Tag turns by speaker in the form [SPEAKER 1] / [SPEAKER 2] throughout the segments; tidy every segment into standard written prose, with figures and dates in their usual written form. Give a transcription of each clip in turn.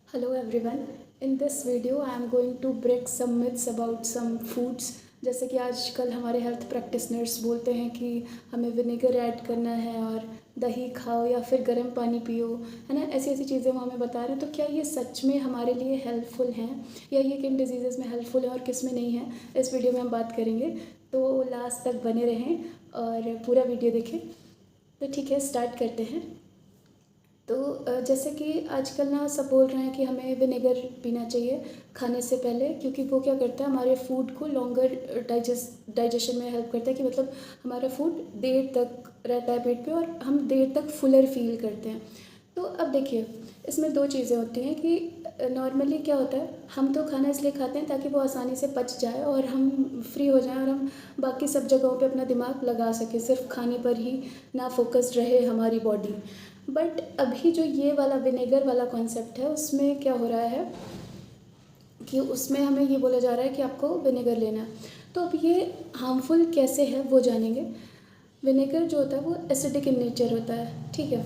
[SPEAKER 1] Hello everyone. In this video I am going to break some myths about some foods. जैसे कि आजकल हमारे health practitioners बोलते हैं कि हमें विनेगर ऐड करना है और दही खाओ या फिर गर्म पानी पियो, है ना। ऐसी ऐसी चीज़ें वो हमें बता रहे हैं। तो क्या ये सच में हमारे लिए हेल्पफुल हैं या ये किन डिजीज़ में हेल्पफुल है और किस में नहीं है, इस वीडियो में हम बात करेंगे। तो लास्ट तक बने रहें और पूरा वीडियो देखें। तो ठीक है, स्टार्ट करते हैं। तो जैसे कि आजकल ना सब बोल रहे हैं कि हमें विनेगर पीना चाहिए खाने से पहले, क्योंकि वो क्या करता है, हमारे फूड को लॉन्गर डाइजेशन में हेल्प करता है। कि मतलब हमारा फूड देर तक रहता है पेट पे और हम देर तक फुलर फील करते हैं। तो अब देखिए, इसमें दो चीज़ें होती हैं कि नॉर्मली क्या होता है, हम तो खाना इसलिए खाते हैं ताकि वो आसानी से पच जाए और हम फ्री हो जाएं और हम बाकी सब जगहों पे अपना दिमाग लगा सकें, सिर्फ खाने पर ही ना फोकस्ड रहे हमारी बॉडी। बट अभी जो ये वाला विनेगर वाला कॉन्सेप्ट है, उसमें क्या हो रहा है कि उसमें हमें ये बोला जा रहा है कि आपको विनेगर लेना है। तो अब ये हार्मफुल कैसे है वो जानेंगे। विनेगर जो होता है वो एसिडिक इन नेचर होता है, ठीक है।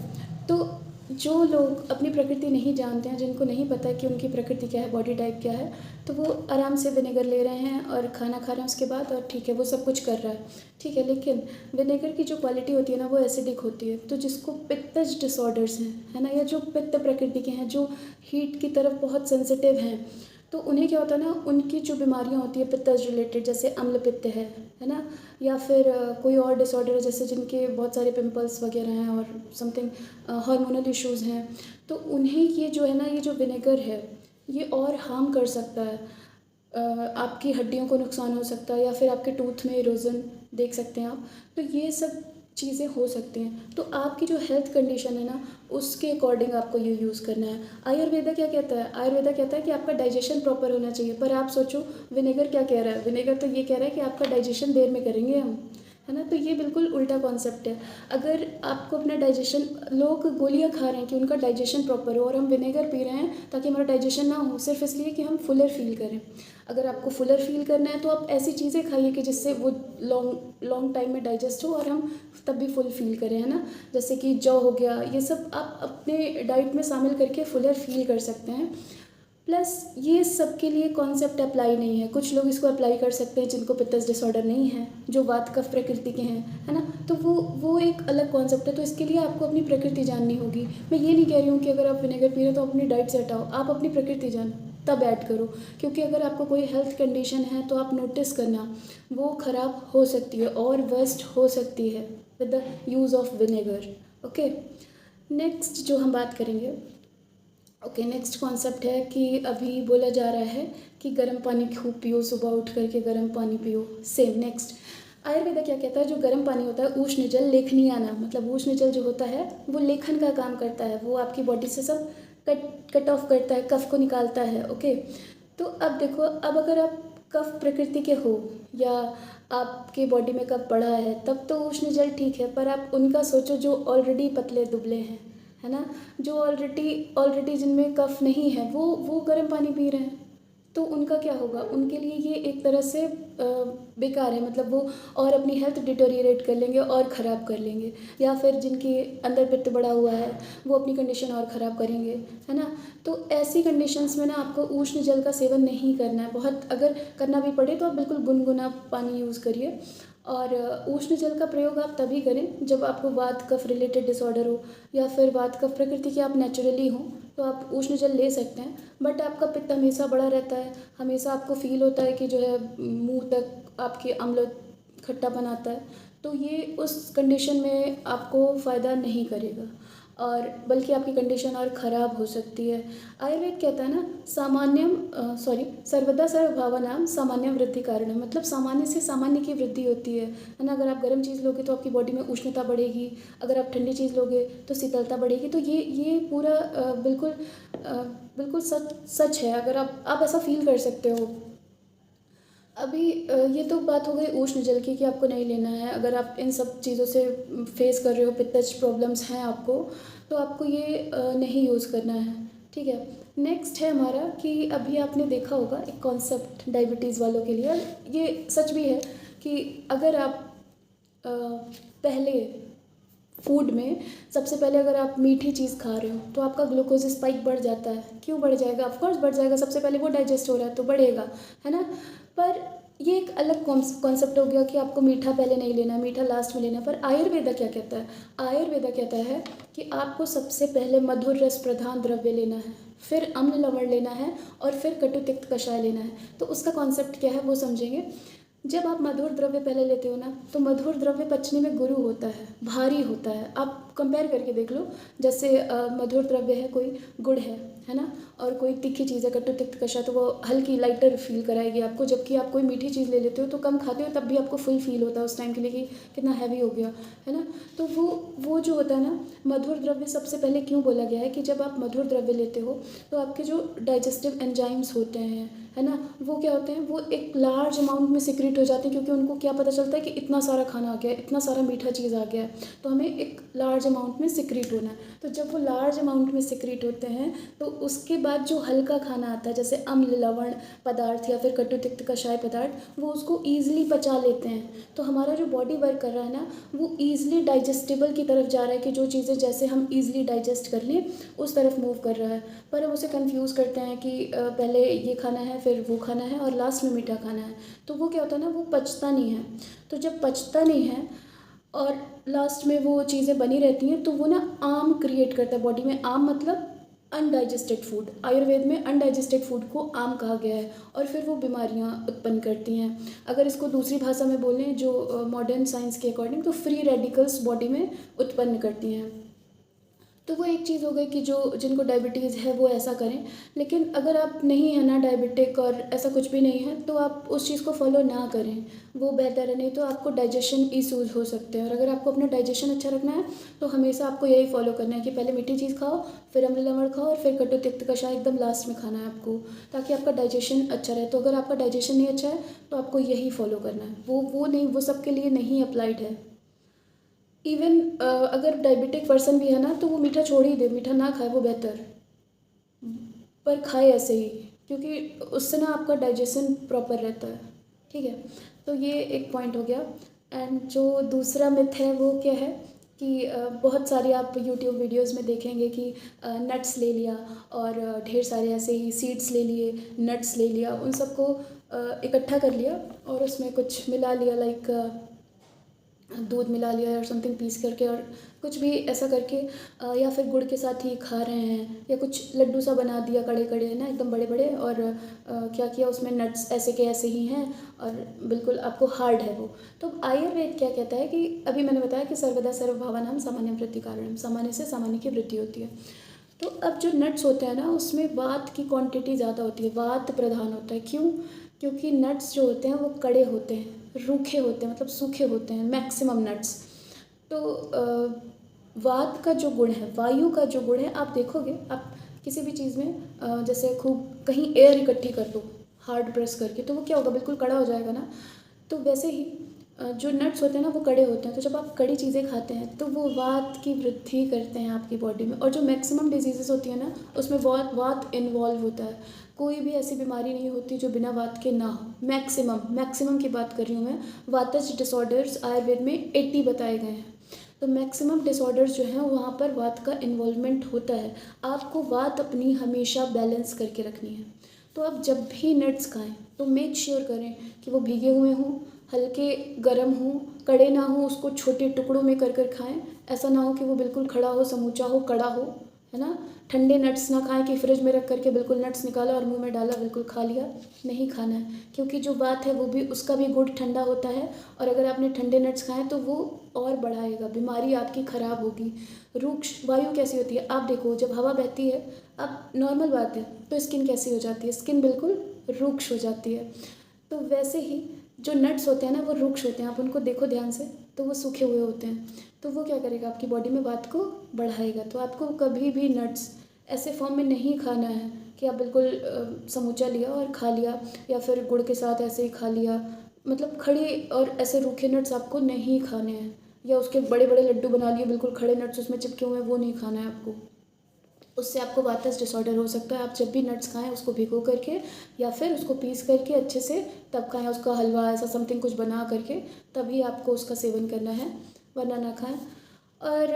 [SPEAKER 1] तो जो लोग अपनी प्रकृति नहीं जानते हैं, जिनको नहीं पता कि उनकी प्रकृति क्या है, बॉडी टाइप क्या है, तो वो आराम से विनेगर ले रहे हैं और खाना खा रहे हैं उसके बाद, और ठीक है, वो सब कुछ कर रहा है, ठीक है। लेकिन विनेगर की जो क्वालिटी होती है ना, वो एसिडिक होती है। तो जिसको पित्तज डिसऑर्डर्स हैं, है ना, या जो पित्त प्रकृति के हैं, जो हीट की तरफ बहुत सेंसिटिव हैं, तो उन्हें क्या होता है ना, उनकी जो बीमारियां होती है पित्तज रिलेटेड, जैसे अम्ल पित्त है ना, या फिर कोई और डिसऑर्डर है, जैसे जिनके बहुत सारे पिंपल्स वगैरह हैं और समथिंग हार्मोनल इश्यूज़ हैं, तो उन्हें ये जो है ना, ये जो विनेगर है, ये और हार्म कर सकता है। आपकी हड्डियों को नुकसान हो सकता है, या फिर आपके टूथ में इरोजन देख सकते हैं आप। तो ये सब चीज़ें हो सकती हैं। तो आपकी जो हेल्थ कंडीशन है ना, उसके अकॉर्डिंग आपको ये यूज़ करना है। आयुर्वेदा क्या कहता है, आयुर्वेदा कहता है कि आपका डाइजेशन प्रॉपर होना चाहिए। पर आप सोचो, विनेगर क्या कह रहा है, विनेगर तो ये कह रहा है कि आपका डाइजेशन देर में करेंगे हम, है ना। तो ये बिल्कुल उल्टा कॉन्सेप्ट है। अगर आपको अपना डाइजेशन, लोग गोलियां खा रहे हैं कि उनका डाइजेशन प्रॉपर हो, और हम विनेगर पी रहे हैं ताकि हमारा डाइजेशन ना हो, सिर्फ इसलिए कि हम फुलर फील करें। अगर आपको फुलर फील करना है तो आप ऐसी चीज़ें खाइए कि जिससे वो लॉन्ग लॉन्ग टाइम में डाइजेस्ट हो और हम तब भी फुल फील करें, है ना। जैसे कि जौ हो गया, ये सब आप अपने डाइट में शामिल करके फुलर फील कर सकते हैं। प्लस ये सबके लिए कॉन्सेप्ट अप्लाई नहीं है। कुछ लोग इसको अप्लाई कर सकते हैं जिनको पित्तज डिसऑर्डर नहीं है, जो वात कफ प्रकृति के हैं, है ना। तो वो एक अलग कॉन्सेप्ट है। तो इसके लिए आपको अपनी प्रकृति जाननी होगी। मैं ये नहीं कह रही हूँ कि अगर आप विनेगर पी रहे हो तो अपनी डाइट से हटाओ, आप अपनी प्रकृति जानो तब ऐड करो। क्योंकि अगर आपको कोई हेल्थ कंडीशन है तो आप नोटिस करना, वो ख़राब हो सकती है और वर्स्ट हो सकती है with the use of vinegar. Okay, next जो हम बात करेंगे, ओके, नेक्स्ट कॉन्सेप्ट है कि अभी बोला जा रहा है कि गर्म पानी खूब पियो, सुबह उठ करके गर्म पानी पियो। सेम नेक्स्ट, आयुर्वेदा क्या कहता है, जो गर्म पानी होता है उष्ण जल लेखनीयाना, मतलब उष्ण जल जो होता है वो लेखन का काम करता है। वो आपकी बॉडी से सब कट कट ऑफ करता है, कफ को निकालता है। ओके, तो अब देखो, अब अगर आप कफ प्रकृति के हो या आपके बॉडी में कफ बढ़ा है, तब तो उष्ण जल ठीक है। पर आप उनका सोचो जो ऑलरेडी पतले दुबले हैं, है ना, जो ऑलरेडी ऑलरेडी जिनमें कफ नहीं है, वो गर्म पानी पी रहे हैं, तो उनका क्या होगा। उनके लिए ये एक तरह से बेकार है। मतलब वो और अपनी हेल्थ डिटोरिएट कर लेंगे और ख़राब कर लेंगे। या फिर जिनके अंदर पित्त बढ़ा हुआ है, वो अपनी कंडीशन और ख़राब करेंगे, है ना। तो ऐसी कंडीशंस में ना आपको उष्ण जल का सेवन नहीं करना है। बहुत अगर करना भी पड़े तो आप बिल्कुल गुनगुना पानी यूज़ करिए। और उष्ण जल का प्रयोग आप तभी करें जब आपको वात कफ रिलेटेड डिसऑर्डर हो, या फिर वात कफ प्रकृति के आप नेचुरली हों, तो आप उष्ण जल ले सकते हैं। बट आपका पित्त हमेशा बढ़ा रहता है, हमेशा आपको फील होता है कि जो है मुंह तक आपके अम्ल खट्टापन आता है, तो ये उस कंडीशन में आपको फ़ायदा नहीं करेगा, और बल्कि आपकी कंडीशन और ख़राब हो सकती है। आयुर्वेद कहता है ना, सामान्यम सर्वदा सर्वभावनाम सामान्य वृद्धि कारण, मतलब सामान्य से सामान्य की वृद्धि होती है ना। अगर आप गर्म चीज़ लोगे तो आपकी बॉडी में उष्णता बढ़ेगी, अगर आप ठंडी चीज़ लोगे तो शीतलता बढ़ेगी। तो ये पूरा बिल्कुल सच सच है। अगर आप ऐसा फील कर सकते हो। अभी ये तो बात हो गई उष्ण जल की कि आपको नहीं लेना है। अगर आप इन सब चीज़ों से फेस कर रहे हो, पित्तज प्रॉब्लम्स हैं आपको, तो आपको ये नहीं यूज़ करना है, ठीक है। नेक्स्ट है हमारा कि अभी आपने देखा होगा एक कॉन्सेप्ट डायबिटीज़ वालों के लिए, ये सच भी है कि अगर आप पहले फूड में सबसे पहले अगर आप मीठी चीज़ खा रहे हो तो आपका ग्लूकोज स्पाइक बढ़ जाता है। क्यों बढ़ जाएगा? ऑफ कोर्स बढ़ जाएगा, सबसे पहले वो डाइजेस्ट हो रहा है तो बढ़ेगा, है ना। पर ये एक अलग कॉन्सेप्ट हो गया कि आपको मीठा पहले नहीं लेना, मीठा लास्ट में लेना। पर आयुर्वेदा क्या कहता है? आयुर्वेदा कहता है कि आपको सबसे पहले मधुर रस प्रधान द्रव्य लेना है, फिर अम्ल लवण लेना है और फिर कटु तिक्त कषाय लेना है। तो उसका कॉन्सेप्ट क्या है वो समझेंगे। जब आप मधुर द्रव्य पहले लेते हो ना तो मधुर द्रव्य पचने में गुरु होता है, भारी होता है। आप कंपेयर करके देख लो, जैसे मधुर द्रव्य है कोई, गुड़ है ना, और कोई तीखी चीज़ है कटु तिक्त कषाय, तो वो हल्की लाइटर फील कराएगी आपको। जबकि आप कोई मीठी चीज़ ले लेते हो तो कम खाते हो तब भी आपको फुल फील होता है उस टाइम के लिए कि कितना हैवी हो गया, है ना। तो वो जो होता है ना, मधुर द्रव्य सबसे पहले क्यों बोला गया है कि जब आप मधुर द्रव्य लेते हो तो आपके जो डाइजेस्टिव एंजाइम्स होते हैं, है ना, वो क्या होते हैं, वो एक लार्ज अमाउंट में सिक्रीट हो जाते हैं। क्योंकि उनको क्या पता चलता है कि इतना सारा खाना आ गया है, इतना सारा मीठा चीज़ आ गया है, तो हमें एक लार्ज अमाउंट में सिक्रीट होना है। तो जब वो लार्ज अमाउंट में सिक्रीट होते हैं तो उसके बाद जो हल्का खाना आता है जैसे अम्ल लवण पदार्थ या फिर कटु तिक्त कषाय पदार्थ, वो उसको ईजिली पचा लेते हैं। तो हमारा जो बॉडी वर्क कर रहा है ना, वो ईजिली डाइजेस्टेबल की तरफ जा रहा है कि जो चीज़ें जैसे हम ईजिली डाइजेस्ट कर लें उस तरफ मूव कर रहा है। पर हम उसे कंफ्यूज करते हैं कि पहले ये खाना है फिर वो खाना है और लास्ट में मीठा खाना है। तो वो क्या होता है ना, वो पचता नहीं है। तो जब पचता नहीं है और लास्ट में वो चीज़ें बनी रहती हैं तो वो ना आम क्रिएट करता है बॉडी में। आम मतलब अनडाइजेस्टेड फूड। आयुर्वेद में अनडाइजेस्टेड फूड को आम कहा गया है और फिर वो बीमारियां उत्पन्न करती हैं। अगर इसको दूसरी भाषा में बोलें जो मॉडर्न साइंस के अकॉर्डिंग, तो फ्री रेडिकल्स बॉडी में उत्पन्न करती हैं। तो वो एक चीज़ हो गई कि जो जिनको डायबिटीज़ है वो ऐसा करें। लेकिन अगर आप नहीं है ना डायबिटिक और ऐसा कुछ भी नहीं है तो आप उस चीज़ को फॉलो ना करें, वो बेहतर है। नहीं तो आपको डाइजेशन इश्यूज़ हो सकते हैं। और अगर आपको अपना डाइजेशन अच्छा रखना है तो हमेशा आपको यही फॉलो करना है कि पहले मीठी चीज़ खाओ, फिर अम्ल लवण खाओ और फिर कटु तिक्त कषाय एकदम लास्ट में खाना है आपको, ताकि आपका डाइजेशन अच्छा रहे। तो अगर आपका डाइजेशन नहीं अच्छा है तो आपको यही फॉलो करना है। वो नहीं, वो सबके लिए नहीं अप्लाइड है। इवन अगर डायबिटिक पर्सन भी है ना तो वो मीठा छोड़ ही दे, मीठा ना खाए वो बेहतर, पर खाए ऐसे ही, क्योंकि उससे ना आपका डाइजेशन प्रॉपर रहता है। ठीक है, तो ये एक पॉइंट हो गया। एंड जो दूसरा मिथ है वो क्या है कि बहुत सारी आप यूट्यूब वीडियोस में देखेंगे कि नट्स ले लिया और ढेर सारे ऐसे ही सीड्स ले लिए, नट्स ले लिया, उन सबको इकट्ठा कर लिया और उसमें कुछ मिला लिया, लाइक दूध मिला लिया और समथिंग पीस करके और कुछ भी ऐसा करके या फिर गुड़ के साथ ही खा रहे हैं, या कुछ लड्डू सा बना दिया कड़े कड़े, है ना, एकदम बड़े बड़े, और क्या किया उसमें नट्स ऐसे के ऐसे ही हैं और बिल्कुल आपको हार्ड है वो। तो आयुर्वेद क्या कहता है कि अभी मैंने बताया कि सर्वदा सर्वभावानां सामान्यं वृद्धि कारणम, सामान्य से सामान्य की वृद्धि होती है। तो अब जो नट्स होते हैं ना उसमें वात की क्वांटिटी ज़्यादा होती है, वात प्रधान होता है। क्यों? क्योंकि नट्स जो होते हैं वो कड़े होते हैं, रूखे होते हैं, मतलब सूखे होते हैं मैक्सिमम नट्स। तो वात का जो गुण है, वायु का जो गुण है, आप देखोगे आप किसी भी चीज़ में जैसे खूब कहीं एयर इकट्ठी कर दो हार्ड प्रेस करके तो वो क्या होगा, बिल्कुल कड़ा हो जाएगा ना। तो वैसे ही जो नट्स होते हैं ना वो कड़े होते हैं। तो जब आप कड़ी चीज़ें खाते हैं तो वो वात की वृद्धि करते हैं आपकी बॉडी में। और जो मैक्सिमम डिजीज़ेस होती हैं ना उसमें वात इन्वॉल्व होता है। कोई भी ऐसी बीमारी नहीं होती जो बिना वात के ना हो। मैक्सिमम की बात कर रही हूँ मैं। वातज डिसऑर्डर्स आयुर्वेद में 80 बताए गए हैं। तो मैक्सिमम डिसऑर्डर्स जो हैं वहाँ पर वात का इन्वॉल्वमेंट होता है। आपको वात अपनी हमेशा बैलेंस करके रखनी है। तो आप जब भी नट्स खाएं तो मेक श्योर करें कि वो भीगे हुए हों, हल्के गर्म हों, कड़े ना हो, उसको छोटे टुकड़ों में कर कर खाएं। ऐसा ना हो कि वो बिल्कुल खड़ा हो, समूचा हो, कड़ा हो, है ना। ठंडे नट्स ना खाएं कि फ्रिज में रख करके बिल्कुल नट्स निकाला और मुंह में डाला, बिल्कुल खा लिया, नहीं खाना है। क्योंकि जो बात है वो भी, उसका भी गुड़ ठंडा होता है और अगर आपने ठंडे नट्स खाएं तो वो और बढ़ाएगा, बीमारी आपकी ख़राब होगी। रूक्ष वायु कैसी होती है आप देखो, जब हवा बहती है, अब नॉर्मल बात है, तो स्किन कैसी हो जाती है, स्किन बिल्कुल रूक्ष हो जाती है। तो वैसे ही जो नट्स होते हैं ना वो रुक्ष होते हैं। आप उनको देखो ध्यान से तो वो सूखे हुए होते हैं। तो वो क्या करेगा, आपकी बॉडी में वात को बढ़ाएगा। तो आपको कभी भी नट्स ऐसे फॉर्म में नहीं खाना है कि आप बिल्कुल समूचा लिया और खा लिया, या फिर गुड़ के साथ ऐसे ही खा लिया। मतलब खड़े और ऐसे रूखे नट्स आपको नहीं खाने हैं, या उसके बड़े बड़े लड्डू बना लिए बिल्कुल खड़े नट्स उसमें चिपके हुए हैं, वो नहीं खाना है आपको। उससे आपको वातज डिसऑर्डर हो सकता है। आप जब भी नट्स खाएं उसको भिगो करके या फिर उसको पीस करके अच्छे से तब खाएं, उसका हलवा ऐसा समथिंग कुछ बना करके, तभी आपको उसका सेवन करना है, वरना ना खाएं। और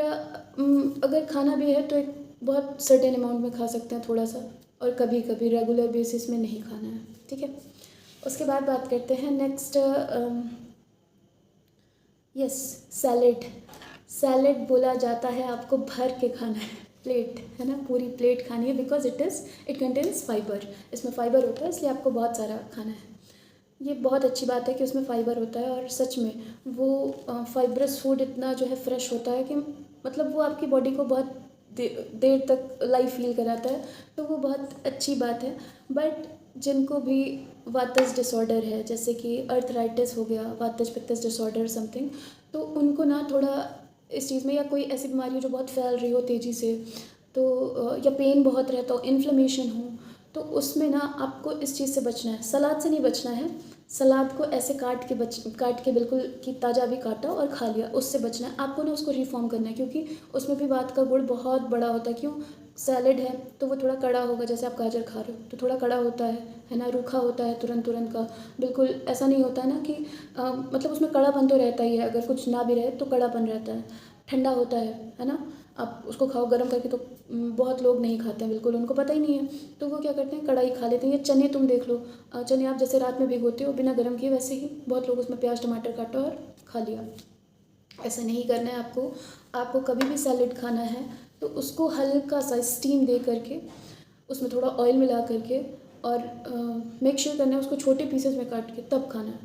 [SPEAKER 1] अगर खाना भी है तो एक बहुत सर्टेन अमाउंट में खा सकते हैं थोड़ा सा, और कभी कभी रेगुलर बेसिस में नहीं खाना है, ठीक है। उसके बाद बात करते हैं नेक्स्ट, यस, सैलेड। सैलेड बोला जाता है आपको भर के खाना है, प्लेट है ना, पूरी प्लेट खानी है, बिकॉज इट कंटेन्स फाइबर। इसमें फ़ाइबर होता है, इसलिए आपको बहुत सारा खाना है। ये बहुत अच्छी बात है कि उसमें फ़ाइबर होता है, और सच में वो फाइबरस फूड इतना जो है फ्रेश होता है कि मतलब वो आपकी बॉडी को बहुत देर तक लाइव फील कराता है, तो वो बहुत अच्छी बात है। बट जिनको भी वातज डिसऑर्डर है, जैसे कि अर्थराइटिस हो गया, वातज पित्तज डिसऑर्डर समथिंग, तो उनको ना थोड़ा इस चीज़ में, या कोई ऐसी बीमारी हो जो बहुत फैल रही हो तेज़ी से, तो या पेन बहुत रहता हो, इन्फ्लेमेशन हो, तो उसमें ना आपको इस चीज़ से बचना है। सलाद से नहीं बचना है, सलाद को ऐसे काट के बिल्कुल कि ताज़ा भी काटा और खा लिया, उससे बचना है आपको ना। उसको रिफॉर्म करना है, क्योंकि उसमें भी बात का गुण बहुत बड़ा होता है। क्यों? सैलेड है तो वो थोड़ा कड़ा होगा, जैसे आप गाजर खा रहे हो तो थोड़ा कड़ा होता है ना, रूखा होता है तुरंत तुरंत का, बिल्कुल ऐसा नहीं होता है ना कि मतलब उसमें कड़ापन तो रहता ही है, अगर कुछ ना भी रहे तो कड़ापन रहता है। ठंडा होता है ना, आप उसको खाओ गर्म करके, तो बहुत लोग नहीं खाते हैं, बिल्कुल उनको पता ही नहीं है, तो वो क्या करते हैं, कढ़ाई खा लेते हैं। ये चने तुम देख लो, चने आप जैसे रात में भिगोते हो बिना गर्म किए, वैसे ही बहुत लोग उसमें प्याज टमाटर काटा और खा लिया। ऐसा नहीं करना है आपको। आपको कभी भी सैलेड खाना है तो उसको हल्का सा स्टीम दे करके, उसमें थोड़ा ऑयल मिला करके, और मेक श्योर करना है उसको छोटे पीसेस में काट के तब खाना है,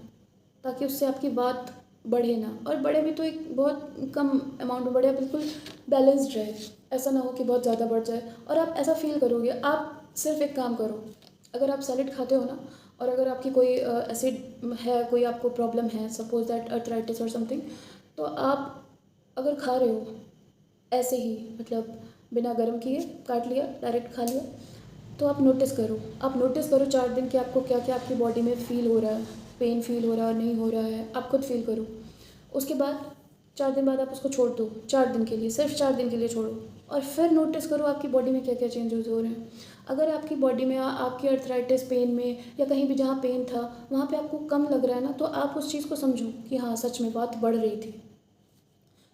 [SPEAKER 1] ताकि उससे आपकी बात बढ़े ना, और बढ़े भी तो एक बहुत कम अमाउंट में बढ़े, बिल्कुल बैलेंस्ड रहे। ऐसा ना हो कि बहुत ज़्यादा बढ़ जाए और आप ऐसा फील करोगे। आप सिर्फ एक काम करो, अगर आप सैलेड खाते हो ना, और अगर आपकी कोई एसिड है, कोई आपको प्रॉब्लम है, सपोज दैट अर्थराइटिस और समथिंग, तो आप अगर खा रहे हो ऐसे ही, मतलब बिना गर्म किए काट लिया, डायरेक्ट खा लिया, तो आप नोटिस करो 4 दिन कि आपको क्या क्या आपकी बॉडी में फ़ील हो रहा है, पेन फील हो रहा है, नहीं हो रहा है, आप खुद फील करो। उसके बाद 4 दिन बाद आप उसको छोड़ दो, 4 दिन के लिए, सिर्फ 4 दिन के लिए छोड़ो, और फिर नोटिस करो आपकी बॉडी में क्या क्या चेंजेस हो रहे हैं। अगर आपकी बॉडी में आपकी अर्थराइटिस पेन में, या कहीं भी जहाँ पेन था वहाँ पे आपको कम लग रहा है ना, तो आप उस चीज़ को समझो कि हाँ सच में बात बढ़ रही थी।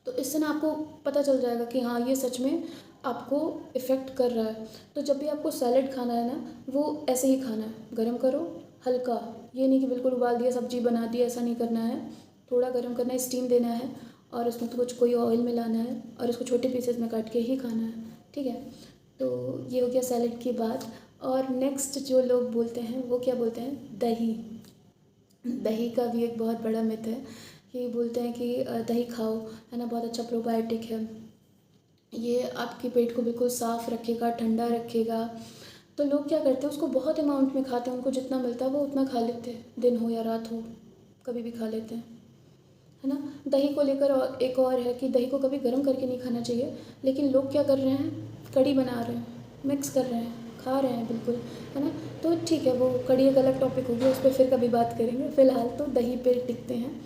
[SPEAKER 1] तो इससे ना आपको पता चल जाएगा कि हाँ ये सच में आपको इफ़ेक्ट कर रहा है। तो जब भी आपको सैलेड खाना है ना, वो ऐसे ही खाना है, गरम करो हल्का, ये नहीं कि बिल्कुल उबाल दिया सब्जी बना दी, ऐसा नहीं करना है। थोड़ा गरम करना है, स्टीम देना है, और उसमें तो कुछ कोई ऑयल मिलाना है, और इसको छोटे पीसेस में काट के ही खाना है, ठीक है। तो ये हो गया सैलेड की बात। और नेक्स्ट जो लोग बोलते हैं वो क्या बोलते हैं, दही। दही का भी एक बहुत बड़ा मिथ है कि बोलते हैं कि दही खाओ, है ना, बहुत अच्छा प्रोबायोटिक है, ये आपके पेट को बिल्कुल साफ़ रखेगा, ठंडा रखेगा। तो लोग क्या करते हैं, उसको बहुत अमाउंट में खाते हैं, उनको जितना मिलता है वो उतना खा लेते हैं, दिन हो या रात हो, कभी भी खा लेते हैं, है ना। दही को लेकर और एक और है कि दही को कभी गर्म करके नहीं खाना चाहिए, लेकिन लोग क्या कर रहे हैं, कड़ी बना रहे हैं, मिक्स कर रहे हैं, खा रहे हैं बिल्कुल, है ना। तो ठीक है, वो कड़ी एक अलग टॉपिक होगी, उस पर फिर कभी बात करेंगे। फ़िलहाल तो दही पे टिकते हैं।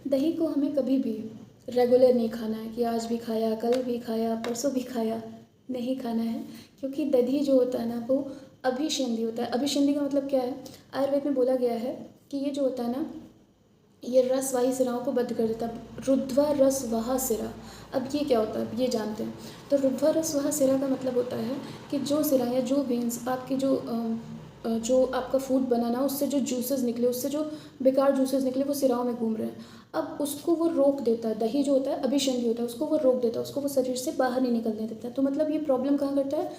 [SPEAKER 1] दही को हमें कभी भी रेगुलर नहीं खाना है कि आज भी खाया, कल भी खाया, परसों भी खाया, नहीं खाना है। क्योंकि दही जो होता है ना, वो अभिसंधि होता है। अभिसंधि का मतलब क्या है, आयुर्वेद में बोला गया है कि ये जो होता है ना, ये रसवाही सिराओं को बंद कर देता है। रुद्वा रसवाहा सिरा, अब ये क्या होता है, अब ये जानते हैं। तो रुद्वा रसवाहा सिरा का मतलब होता है कि जो सिरा या जो वेन्स आपकी जो आपका फूड बना ना, उससे जो जूसेस निकले, उससे जो बेकार जूसेस निकले, वो सिराओं में घूम रहे हैं। अब उसको वो रोक देता है, दही जो होता है अभिसंधि होता है, उसको वो रोक देता है, उसको वो शरीर से बाहर नहीं निकलने देता है। तो मतलब ये प्रॉब्लम कहाँ करता है,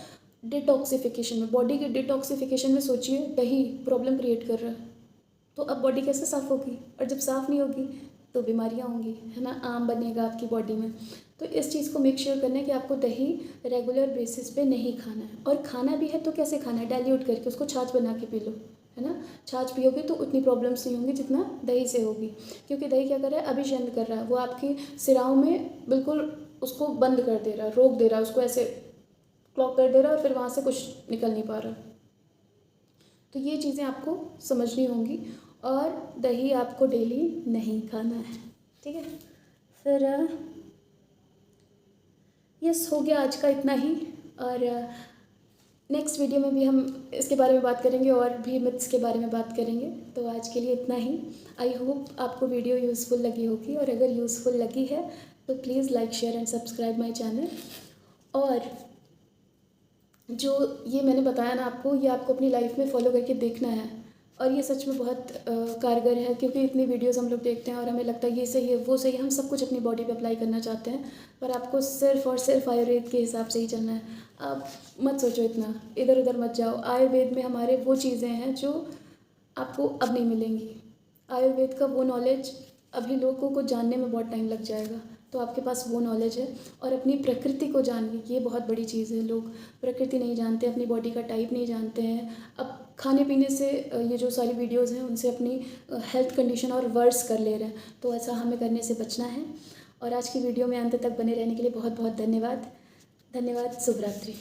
[SPEAKER 1] डिटॉक्सिफिकेशन में, बॉडी के डिटॉक्सिफिकेशन में। सोचिए दही प्रॉब्लम क्रिएट कर रहा है, तो अब बॉडी कैसे साफ़ होगी, और जब साफ़ नहीं होगी तो बीमारियाँ होंगी, है ना, आम बनेगा आपकी बॉडी में। तो इस चीज़ को मेक श्योर करना है कि आपको दही रेगुलर बेसिस पे नहीं खाना है, और खाना भी है तो कैसे खाना है, डाइल्यूट करके उसको छाछ बना के पी लो, है ना। छाछ पियोगे तो उतनी प्रॉब्लम्स नहीं होंगी जितना दही से होगी, क्योंकि दही क्या कर रहा है, अभिशंद कर रहा है, वो आपकी सिराओं में बिल्कुल उसको बंद कर दे रहा है, रोक दे रहा है, उसको ऐसे क्लॉक कर दे रहा है, और फिर वहाँ से कुछ निकल नहीं पा रहा। तो ये चीज़ें आपको समझनी होंगी, और दही आपको डेली नहीं खाना है, ठीक है। फिर यस, हो गया आज का इतना ही, और नेक्स्ट वीडियो में भी हम इसके बारे में बात करेंगे, और भी मिथ्स के बारे में बात करेंगे। तो आज के लिए इतना ही। आई होप आपको वीडियो यूज़फुल लगी होगी, और अगर यूज़फुल लगी है तो please like share and subscribe my channel. और जो ये मैंने बताया ना आपको, ये आपको अपनी लाइफ में फॉलो करके देखना है। और ये सच में बहुत कारगर है, क्योंकि इतनी वीडियोस हम लोग देखते हैं और हमें लगता है ये सही है वो सही है, हम सब कुछ अपनी बॉडी पे अप्लाई करना चाहते हैं, पर आपको सिर्फ और सिर्फ आयुर्वेद के हिसाब से ही चलना है। आप मत सोचो इतना, इधर उधर मत जाओ। आयुर्वेद में हमारे वो चीज़ें हैं जो आपको अब नहीं मिलेंगी। आयुर्वेद का वो नॉलेज अभी लोगों को जानने में बहुत टाइम लग जाएगा, तो आपके पास वो नॉलेज है। और अपनी प्रकृति को जाननी, ये बहुत बड़ी चीज़ है। लोग प्रकृति नहीं जानते, अपनी बॉडी का टाइप नहीं जानते हैं। अब खाने पीने से ये जो सारी वीडियोस हैं उनसे अपनी हेल्थ कंडीशन और वर्स कर ले रहे हैं, तो ऐसा हमें करने से बचना है। और आज की वीडियो में अंत तक बने रहने के लिए बहुत बहुत धन्यवाद। धन्यवाद। शुभ रात्रि।